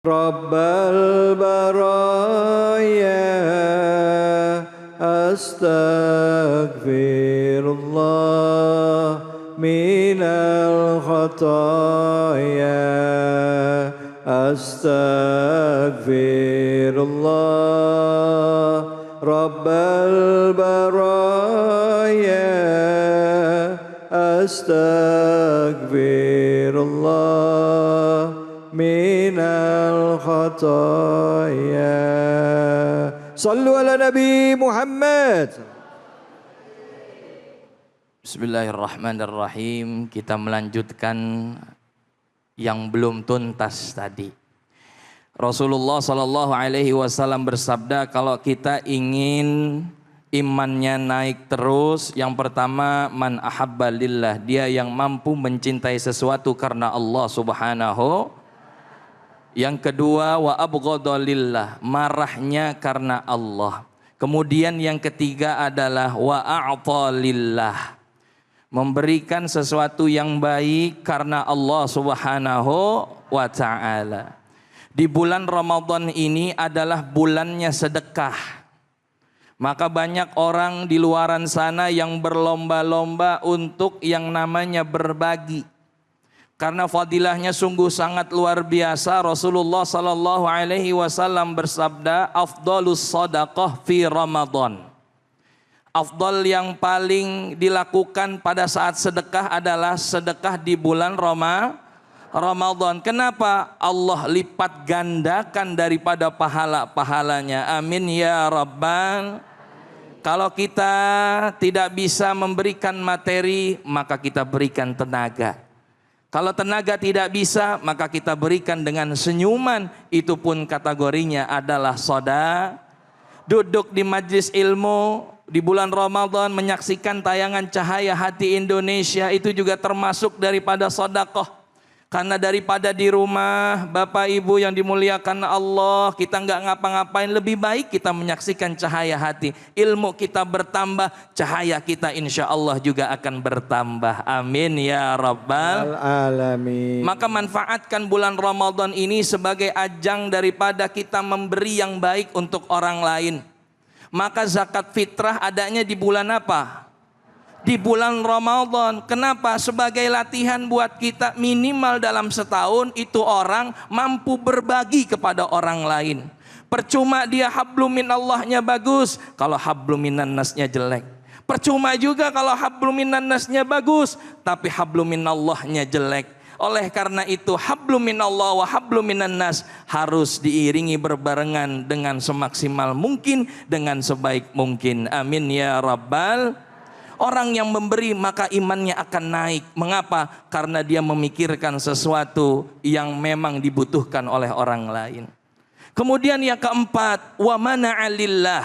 Rabbal baraya astaghfirullah minal khataya astaghfirullah Rabbal baraya astaghfirullah minal khataya. Sallu ala Nabi Muhammad. Bismillahirrahmanirrahim. Kita melanjutkan yang belum tuntas tadi. Rasulullah Shallallahu Alaihi Wasallam bersabda, kalau kita ingin imannya naik terus, yang pertama man ahabba lillah, dia yang mampu mencintai sesuatu karena Allah Subhanahu. Yang kedua wa abghadha lillah, marahnya karena Allah. Kemudian yang ketiga adalah wa a'ta lillah, memberikan sesuatu yang baik karena Allah Subhanahu wa ta'ala. Di bulan Ramadan ini adalah bulannya sedekah. Maka banyak orang di luaran sana yang berlomba-lomba untuk yang namanya berbagi. Karena fadilahnya sungguh sangat luar biasa. Rasulullah Sallallahu Alaihi Wasallam bersabda, afdalus sadaqah fi Ramadan. Afdal yang paling dilakukan pada saat sedekah adalah sedekah di bulan Ramadan. Kenapa? Allah lipat gandakan daripada pahala-pahalanya. Amin ya Rabbal. Kalau kita tidak bisa memberikan materi, maka kita berikan tenaga. Kalau tenaga tidak bisa, maka kita berikan dengan senyuman. Itu pun kategorinya adalah sedekah. Duduk di majlis ilmu di bulan Ramadan, menyaksikan tayangan Cahaya Hati Indonesia, itu juga termasuk daripada sedekah. Karena daripada di rumah, Bapak Ibu yang dimuliakan Allah, kita nggak ngapa-ngapain, lebih baik kita menyaksikan Cahaya Hati. Ilmu kita bertambah, cahaya kita insya Allah juga akan bertambah. Amin ya Rabbal alamin. Maka manfaatkan bulan Ramadan ini sebagai ajang daripada kita memberi yang baik untuk orang lain. Maka zakat fitrah adanya di bulan apa? Di bulan Ramadan. Kenapa? Sebagai latihan buat kita minimal dalam setahun itu orang mampu berbagi kepada orang lain. Percuma dia hablum minallahnya bagus kalau hablum minannasnya jelek. Percuma juga kalau hablum minannasnya bagus tapi hablum minallahnya jelek. Oleh karena itu hablum minallah wa hablum minannas harus diiringi berbarengan dengan semaksimal mungkin, dengan sebaik mungkin. Amin ya Rabbal. Orang yang memberi maka imannya akan naik. Mengapa? Karena dia memikirkan sesuatu yang memang dibutuhkan oleh orang lain. Kemudian yang keempat, wa mana'alillah,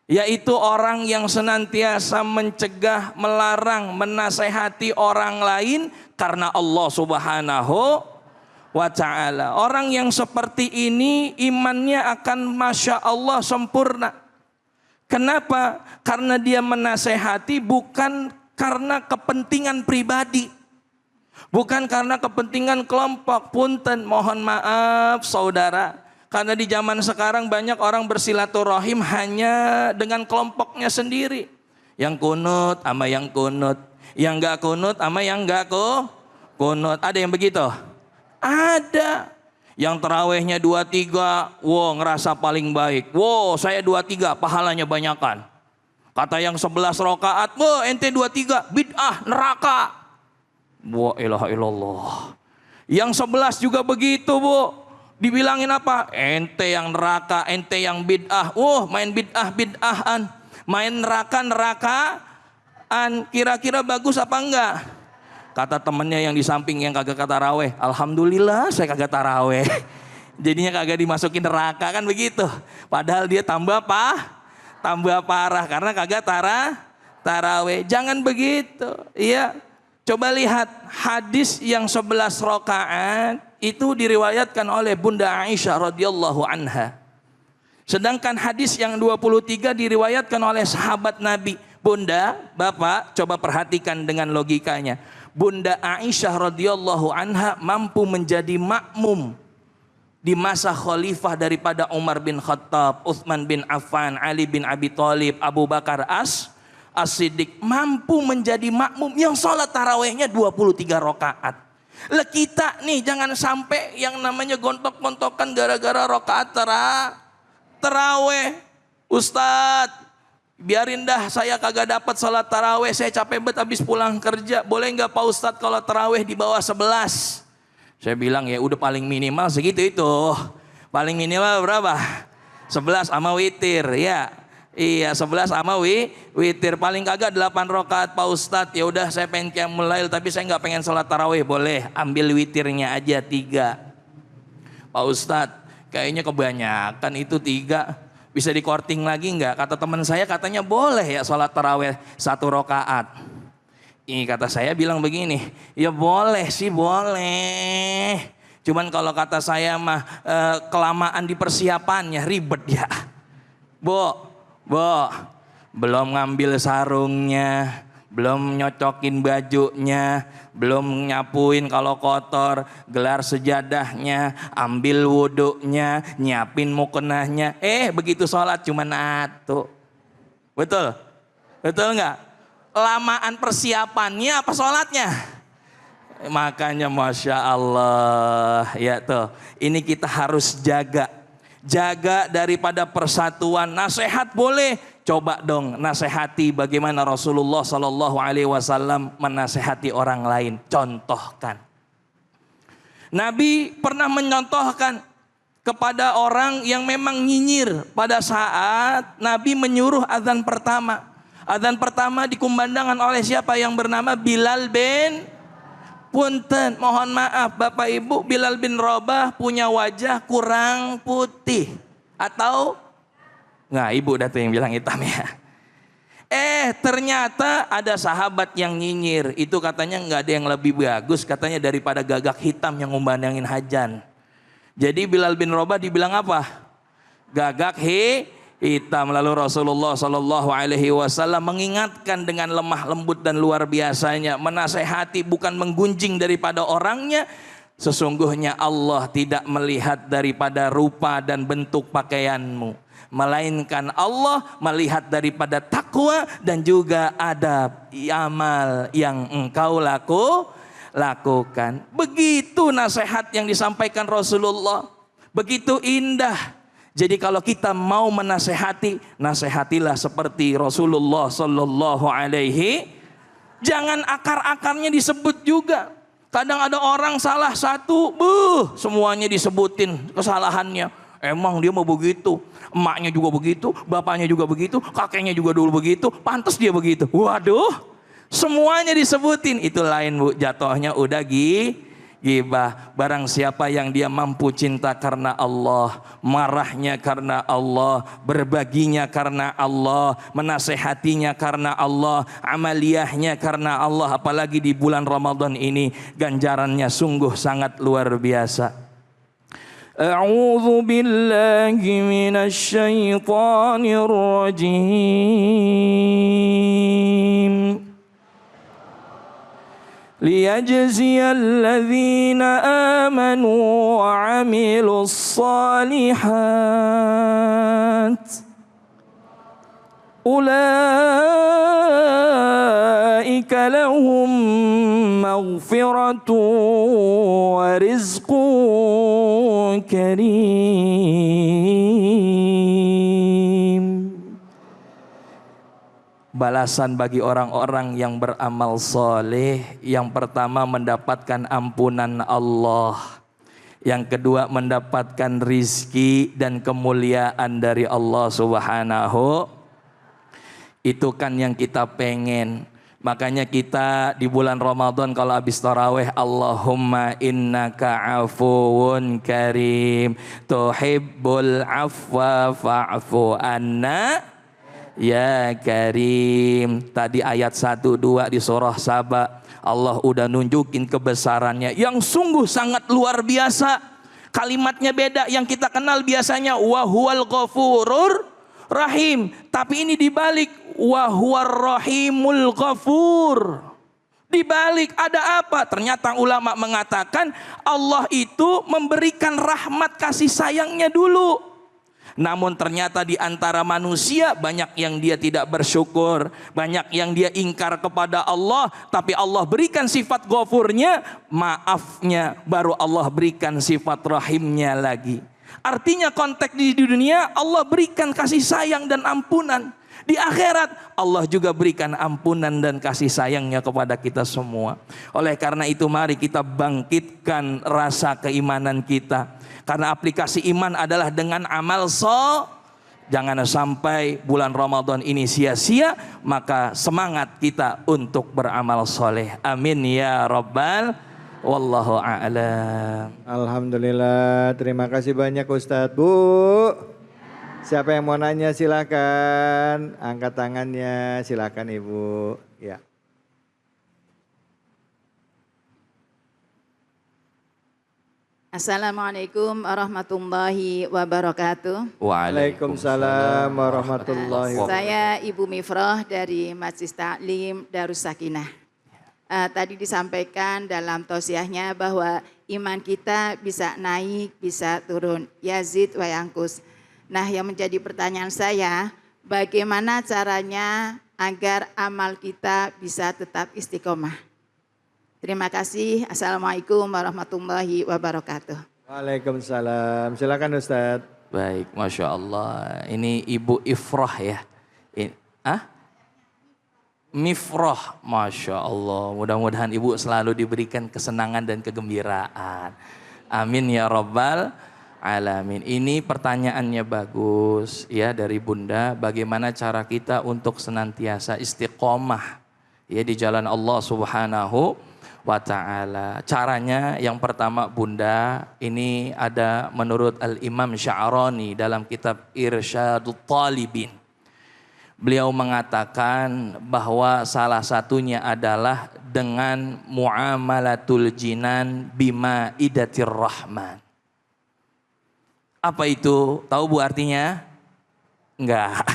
yaitu orang yang senantiasa mencegah, melarang, menasehati orang lain karena Allah Subhanahu wa ta'ala. Orang yang seperti ini imannya akan Masya Allah sempurna. Kenapa? Karena dia menasehati bukan karena kepentingan pribadi, bukan karena kepentingan kelompok. Punten, mohon maaf saudara, karena di zaman sekarang banyak orang bersilaturahim hanya dengan kelompoknya sendiri. Yang kunut sama yang kunut, yang gak kunut sama yang gak kunut. Ada yang begitu? Ada. Yang terawihnya 2-3, wow ngerasa paling baik. Wow saya 2-3, pahalanya banyakan. Kata yang 11 rakaat, wow ente 2-3, bid'ah neraka. Wa ilaha illallah. Yang 11 juga begitu bu. Dibilangin apa? Ente yang neraka, ente yang bid'ah. Wow main bid'ah-bid'ahan. Main neraka-nerakaan. Kira-kira bagus apa enggak? Kata temennya yang di samping yang kagak taraweh, alhamdulillah saya kagak taraweh. Jadinya kagak dimasukin neraka kan begitu. Padahal dia tambah parah karena kagak taraweh. Jangan begitu. Iya. Coba lihat hadis yang 11 rakaat itu diriwayatkan oleh Bunda Aisyah radhiyallahu anha. Sedangkan hadis yang 23 diriwayatkan oleh sahabat Nabi. Bunda, Bapak coba perhatikan dengan logikanya. Bunda Aisyah radhiyallahu anha mampu menjadi makmum di masa khalifah daripada Umar bin Khattab, Utsman bin Affan, Ali bin Abi Thalib, Abu Bakar As-Siddiq mampu menjadi makmum yang sholat tarawehnya 23 rakaat. Lah kita nih jangan sampai yang namanya gontok-gontokan gara-gara rakaat taraweh. Ustadz, biarin dah saya kagak dapat sholat taraweh, saya capek banget habis pulang kerja. Boleh nggak Pak Ustadz kalau taraweh di bawah 11? Saya bilang ya udah paling minimal segitu itu. Paling minimal berapa? 11 sama witir ya. Iya 11 sama witir. Paling kagak 8 rakaat Pak Ustadz. Ya udah saya pengen qiyamul lail tapi saya nggak pengen sholat tarawih. Boleh ambil witirnya aja 3. Pak Ustadz kayaknya kebanyakan itu 3. Bisa dikorting lagi nggak? Kata teman saya katanya boleh ya sholat tarawih 1 rakaat. Ini kata saya bilang begini, ya boleh sih boleh. Cuman kalau kata saya mah kelamaan di persiapannya ribet ya. Bo, belum ngambil sarungnya, belum nyocokin bajunya, belum nyapuin kalau kotor, gelar sejadahnya, ambil wuduknya, nyiapin mukenahnya. Begitu sholat cuma atu. Betul? Betul nggak? Lamaan persiapannya apa sholatnya? Makanya Masya Allah ya tuh. Ini kita harus jaga daripada persatuan. Nasihat boleh, coba dong nasihati bagaimana Rasulullah Sallallahu Alaihi Wasallam menasihati orang lain. Contohkan. Nabi pernah mencontohkan kepada orang yang memang nyinyir pada saat Nabi menyuruh azan pertama. Azan pertama dikumandangkan oleh siapa yang bernama Bilal bin Punten. Mohon maaf Bapak Ibu, Bilal bin Rabah punya wajah kurang putih. Atau nggak, Ibu dah tuh yang bilang hitam ya. Ternyata ada sahabat yang nyinyir. Itu katanya nggak ada yang lebih bagus katanya daripada gagak hitam yang ngumandangin hajan. Jadi Bilal bin Rabah dibilang apa? Gagak hitam. Lalu Rasulullah Sallallahu Alaihi Wasallam mengingatkan dengan lemah lembut dan luar biasanya, menasehati bukan menggunjing daripada orangnya. Sesungguhnya Allah tidak melihat daripada rupa dan bentuk pakaianmu, melainkan Allah melihat daripada takwa dan juga adab amal yang engkau lakukan. Begitu nasihat yang disampaikan Rasulullah, begitu indah. Jadi kalau kita mau menasehati, nasehatilah seperti Rasulullah Sallallahu Alaihi. Jangan akar-akarnya disebut juga. Kadang ada orang salah satu, semuanya disebutin kesalahannya. Emang dia mau begitu, emaknya juga begitu, bapaknya juga begitu, kakeknya juga dulu begitu, pantas dia begitu. Waduh, semuanya disebutin. Itu lain Bu, jatuhnya udah gibah. Barang siapa yang dia mampu cinta karena Allah, marahnya karena Allah, berbaginya karena Allah, menasehatinya karena Allah, amaliyahnya karena Allah, apalagi di bulan Ramadan ini ganjarannya sungguh sangat luar biasa. A'udzu billahi minasy syaithanir rajim. ليجزي الذين آمنوا وعملوا الصالحات أولئك لهم مغفرة ورزق كريم. Balasan bagi orang-orang yang beramal soleh, yang pertama mendapatkan ampunan Allah, yang kedua mendapatkan rizki dan kemuliaan dari Allah Subhanahu. Itu kan yang kita pengen. Makanya kita di bulan Ramadan kalau habis tarawih, Allahumma innaka afuwun karim tuhibbul afwa fa'fu anna ya Karim. Tadi ayat 1-2 di surah Saba, Allah udah nunjukin kebesarannya yang sungguh sangat luar biasa. Kalimatnya beda, yang kita kenal biasanya wa huwal ghafurur rahim, tapi ini dibalik wa huwar rahimul ghafur. Dibalik ada apa? Ternyata ulama mengatakan Allah itu memberikan rahmat kasih sayangnya dulu. Namun ternyata di antara manusia banyak yang dia tidak bersyukur, banyak yang dia ingkar kepada Allah, tapi Allah berikan sifat ghafurnya, maafnya, baru Allah berikan sifat rahimnya lagi. Artinya konteks di dunia Allah berikan kasih sayang dan ampunan. Di akhirat Allah juga berikan ampunan dan kasih sayangnya kepada kita semua. Oleh karena itu mari kita bangkitkan rasa keimanan kita. Karena aplikasi iman adalah dengan amal jangan sampai bulan Ramadan ini sia-sia, maka semangat kita untuk beramal soleh. Amin ya Rabbal. Wallahu a'lam. Alhamdulillah, terima kasih banyak Ustadz. Bu, siapa yang mau nanya silakan, angkat tangannya, silakan Ibu. Ya. Assalamualaikum warahmatullahi wabarakatuh. Waalaikumsalam warahmatullahi wabarakatuh. Saya Ibu Mifroh dari Majelis Taklim Darus Sakinah. Tadi disampaikan dalam tausiahnya bahwa iman kita bisa naik, bisa turun, yazid wa yangkus. Nah, yang menjadi pertanyaan saya, bagaimana caranya agar amal kita bisa tetap istiqomah? Terima kasih. Assalamualaikum warahmatullahi wabarakatuh. Waalaikumsalam. Silakan Ustadz. Baik, Masya Allah. Ini Ibu Ifroh ya. Mifroh, Masya Allah. Mudah-mudahan Ibu selalu diberikan kesenangan dan kegembiraan. Amin ya Rabbal Alamin. Ini pertanyaannya bagus ya dari Bunda. Bagaimana cara kita untuk senantiasa istiqomah ya di jalan Allah Subhanahu wa ta'ala. Caranya yang pertama Bunda, ini ada menurut Al-Imam Sya'rani dalam kitab Irsyadut Talibin. Beliau mengatakan bahwa salah satunya adalah dengan muamalatul jinan bima idatir rahman. Apa itu? Tahu Bu artinya? Enggak.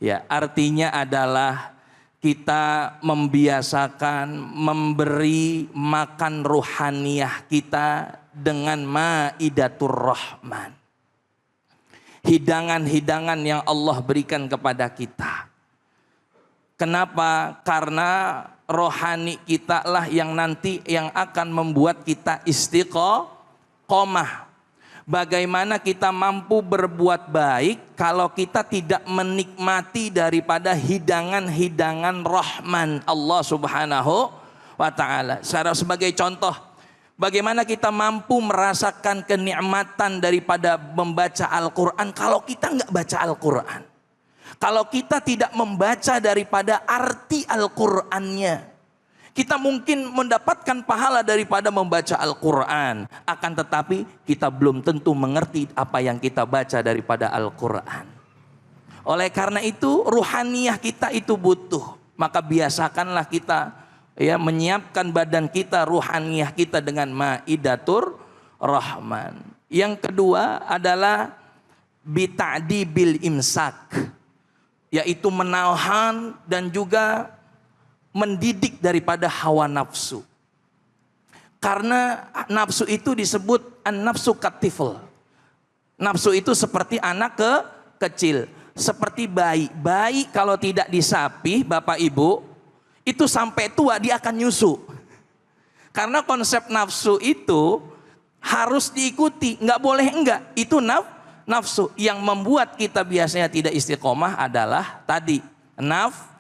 Ya, artinya adalah kita membiasakan memberi makan ruhaniyah kita dengan maidatur rahman. Hidangan-hidangan yang Allah berikan kepada kita. Kenapa? Karena rohani kita lah yang nanti yang akan membuat kita istiqomah. Bagaimana kita mampu berbuat baik kalau kita tidak menikmati daripada hidangan-hidangan rahman Allah Subhanahu wa ta'ala. Sebagai contoh, bagaimana kita mampu merasakan kenikmatan daripada membaca Al-Quran kalau kita nggak baca Al-Quran. Kalau kita tidak membaca daripada arti Al-Qurannya. Kita mungkin mendapatkan pahala daripada membaca Al-Quran. Akan tetapi kita belum tentu mengerti apa yang kita baca daripada Al-Quran. Oleh karena itu ruhaniyah kita itu butuh. Maka biasakanlah kita ya menyiapkan badan kita, ruhaniyah kita dengan maidatur rahman. Yang kedua adalah bita'dibil imsak. Yaitu menahan dan juga mendidik daripada hawa nafsu. Karena nafsu itu disebut an-nafsu katifl. Nafsu itu seperti anak kecil, seperti bayi. Bayi kalau tidak disapih Bapak Ibu, itu sampai tua dia akan nyusu. Karena konsep nafsu itu harus diikuti, nggak boleh enggak. Itu nafsu yang membuat kita biasanya tidak istiqomah adalah tadi nafsu.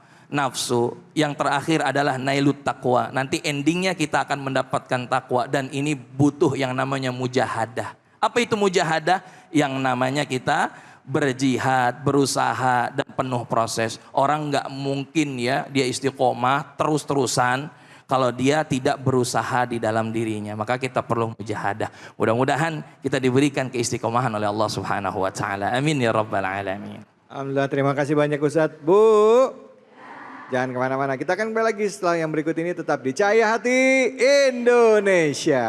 Yang terakhir adalah nailut taqwa. Nanti endingnya kita akan mendapatkan takwa. Dan ini butuh yang namanya mujahadah. Apa itu mujahadah? Yang namanya kita berjihad, berusaha dan penuh proses. Orang nggak mungkin ya dia istiqomah terus-terusan kalau dia tidak berusaha di dalam dirinya. Maka kita perlu mujahadah. Mudah-mudahan kita diberikan keistiqomahan oleh Allah Subhanahu wa ta'ala. Amin ya Rabbal Alamin. Alhamdulillah, terima kasih banyak Ustadz. Bu, jangan kemana-mana. Kita akan kembali lagi setelah yang berikut ini, tetap di Cahaya Hati Indonesia.